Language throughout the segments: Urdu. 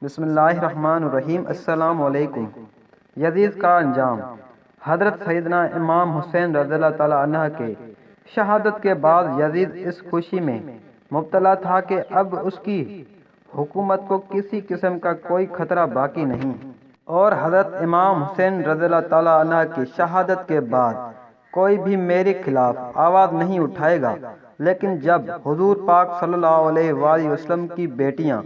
بسم اللہ الرحمن الرحیم۔ السلام علیکم۔ یزید کا انجام۔ حضرت سیدنا امام حسین رضی اللہ تعالیٰ عنہ کے شہادت کے بعد یزید اس خوشی میں مبتلا تھا کہ اب اس کی حکومت کو کسی قسم کا کوئی خطرہ باقی نہیں، اور حضرت امام حسین رضی اللہ تعالیٰ عنہ کی شہادت کے بعد کوئی بھی میرے خلاف آواز نہیں اٹھائے گا۔ لیکن جب حضور پاک صلی اللہ علیہ وآلہ وسلم کی بیٹیاں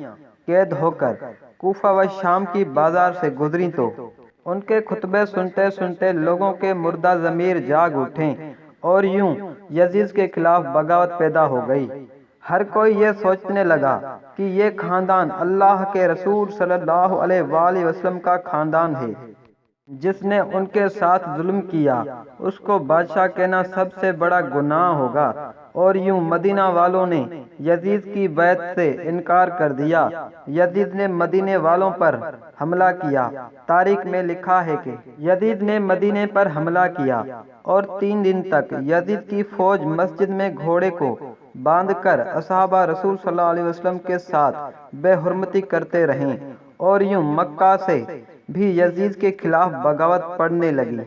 قید ہو کر کوفہ و شام کی بازار سے گزریں تو ان کے خطبے سنتے سنتے لوگوں کے مردہ ضمیر جاگ اٹھیں، اور یوں یزید کے خلاف بغاوت پیدا ہو گئی۔ ہر کوئی یہ سوچنے لگا کہ یہ خاندان اللہ کے رسول صلی اللہ علیہ وآلہ وسلم کا خاندان ہے، جس نے ان کے ساتھ ظلم کیا اس کو بادشاہ کہنا سب سے بڑا گناہ ہوگا۔ اور یوں مدینہ والوں نے یزید کی بیعت سے انکار کر دیا۔ یزید نے مدینے والوں پر حملہ کیا۔ تاریخ میں لکھا ہے کہ یزید نے مدینے پر حملہ کیا، اور 3 دن تک یزید کی فوج مسجد میں گھوڑے کو باندھ کر اصحابہ رسول صلی اللہ علیہ وسلم کے ساتھ بے حرمتی کرتے رہیں، اور یوں مکہ سے بھی یزید کے خلاف بغاوت پڑنے لگی۔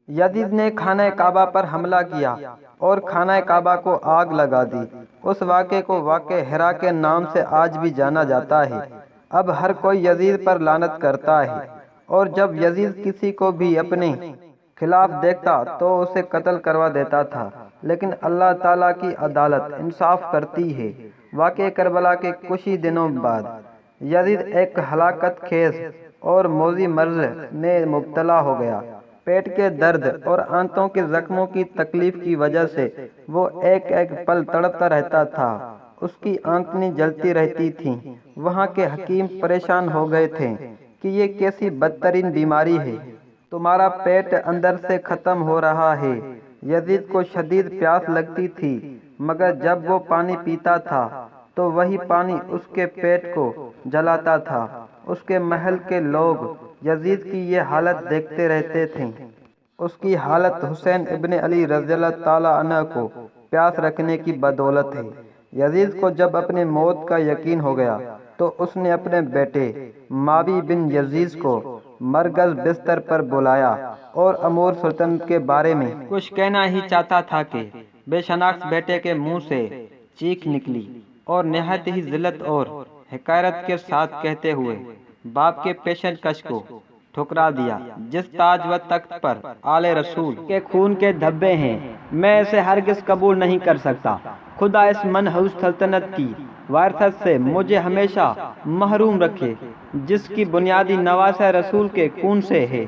یزید نے خانہ کعبہ پر حملہ کیا اور خانہ کعبہ کو آگ لگا دی۔ اس واقعے کو واقعہ ہرا کے نام سے آج بھی جانا جاتا ہے۔ اب ہر کوئی یزید پر لعنت کرتا ہے، اور جب یزید کسی کو بھی اپنے خلاف دیکھتا تو اسے قتل کروا دیتا تھا، لیکن اللہ تعالیٰ کی عدالت انصاف کرتی ہے۔ واقعہ کربلا کے کچھ ہی دنوں بعد یزید ایک ہلاکت خیز اور موذی مرض میں مبتلا ہو گیا۔ پیٹ کے درد اور آنتوں کے زخموں کی تکلیف کی وجہ سے وہ ایک ایک پل تڑپتا رہتا تھا۔ اس کی آنتیں جلتی رہتی تھیں۔ وہاں کے حکیم پریشان ہو گئے تھے کہ یہ کیسی بدترین بیماری ہے، تمہارا پیٹ اندر سے ختم ہو رہا ہے۔ یزید کو شدید پیاس لگتی تھی، مگر جب وہ پانی پیتا تھا تو وہی پانی اس کے پیٹ کو جلاتا تھا۔ اس کے محل کے لوگ یزید کی یہ حالت دیکھتے رہتے تھے۔ اس کی حالت حسین ابن علی رضی اللہ تعالیٰ عنہ کو پیاس رکھنے کی بدولت ہے۔ یزید کو جب اپنے موت کا یقین ہو گیا تو اس نے اپنے بیٹے ماوی بن یزید کو مرگز بستر پر بلایا اور امور سلطنت کے بارے میں کچھ کہنا ہی چاہتا تھا کہ بے شناخت بیٹے کے منہ سے چیخ نکلی، اور نہایت ہی ذلت اور حقارت کے ساتھ کہتے ہوئے باپ کے پیشن کش کو ٹھکرا دیا، جس تاج و تخت پر آل رسول کے خون کے دھبے ہیں، میں اسے ہرگز قبول نہیں کر سکتا۔ خدا اس منحوس سلطنت کی وراثت سے مجھے ہمیشہ محروم رکھے، جس کی بنیادی نواسہ رسول کے خون سے ہے۔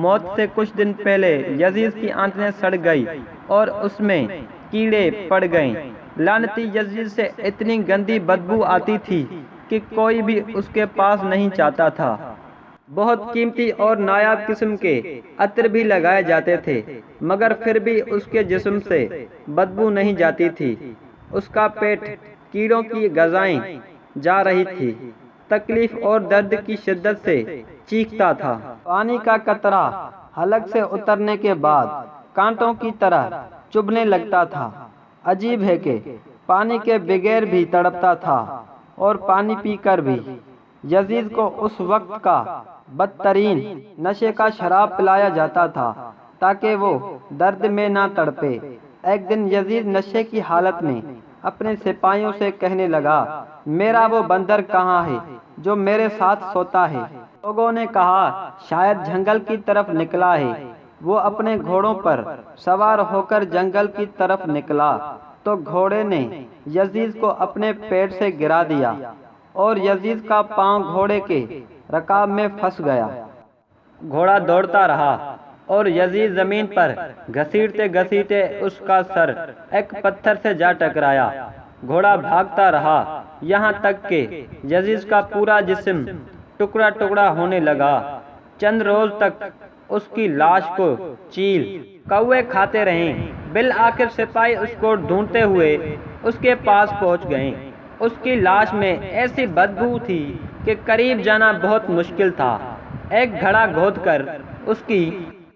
موت سے کچھ دن پہلے یزید کی آنتیں سڑ گئی اور اس میں کیڑے پڑ گئے۔ لعنتی یزید سے اتنی گندی بدبو آتی تھی کہ کوئی بھی اس کے پاس نہیں چاہتا تھا۔ بہت قیمتی اور نایاب قسم کے عطر بھی لگائے جاتے تھے، مگر پھر بھی اس کے جسم سے بدبو نہیں جاتی تھی۔ اس کا پیٹ کیڑوں کی غذائیں جا رہی تھی، تکلیف اور درد کی شدت سے چیختا تھا۔ پانی کا قطرہ حلق سے اترنے کے بعد کانٹوں کی طرح چبھنے لگتا تھا۔ عجیب ہے کہ پانی کے بغیر بھی تڑپتا تھا، اور پانی پی کر بھی۔ یزید کو اس وقت کا بدترین نشے کا شراب پلایا جاتا تھا تاکہ وہ درد میں نہ تڑپے۔ ایک دن یزید نشے کی حالت میں اپنے سپاہیوں سے کہنے لگا، میرا وہ بندر کہاں ہے جو میرے ساتھ سوتا ہے؟ لوگوں نے کہا، شاید جنگل کی طرف نکلا ہے۔ وہ اپنے گھوڑوں پر سوار ہو کر جنگل کی طرف نکلا تو گھوڑے نے یزید کو اپنے پیٹ سے گرا دیا، اور یزید کا پاؤں گھوڑے کے رکاب میں پھنس گیا۔ گھوڑا دوڑتا رہا، اور یزید زمین پر گھسیٹتے گھسیٹتے اس کا سر ایک پتھر سے جا ٹکرایا۔ گھوڑا بھاگتا رہا یہاں تک کہ یزید کا پورا جسم ٹکڑا ٹکڑا ہونے لگا۔ چند روز تک اس کی لاش کو چیل کوے کھاتے رہے۔ بالآخر سپاہی اس کو ڈھونڈتے ہوئے اس کے پاس پہنچ گئے۔ اس کی لاش میں ایسی بدبو تھی کہ قریب جانا بہت مشکل تھا۔ ایک گھڑا کھود کر اس کی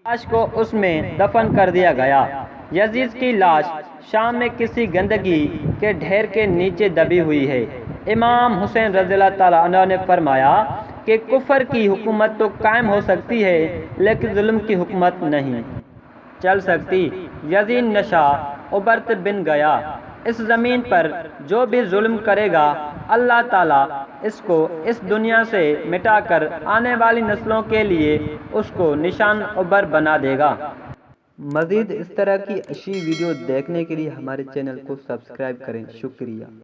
لاش کو اس میں دفن کر دیا گیا۔ یزید کی لاش شام میں کسی گندگی کے ڈھیر کے نیچے دبی ہوئی ہے۔ امام حسین رضی اللہ تعالیٰ عنہ نے فرمایا کہ کفر کی حکومت تو قائم ہو سکتی ہے لیکن ظلم کی حکومت نہیں چل سکتی۔ یزید نشا ابھرت بن گیا۔ اس زمین پر جو بھی ظلم کرے گا اللہ تعالیٰ اس کو اس دنیا سے مٹا کر آنے والی نسلوں کے لیے اس کو نشان ابھر بنا دے گا۔ مزید اس طرح کی اچھی ویڈیو دیکھنے کے لیے ہمارے چینل کو سبسکرائب کریں۔ شکریہ۔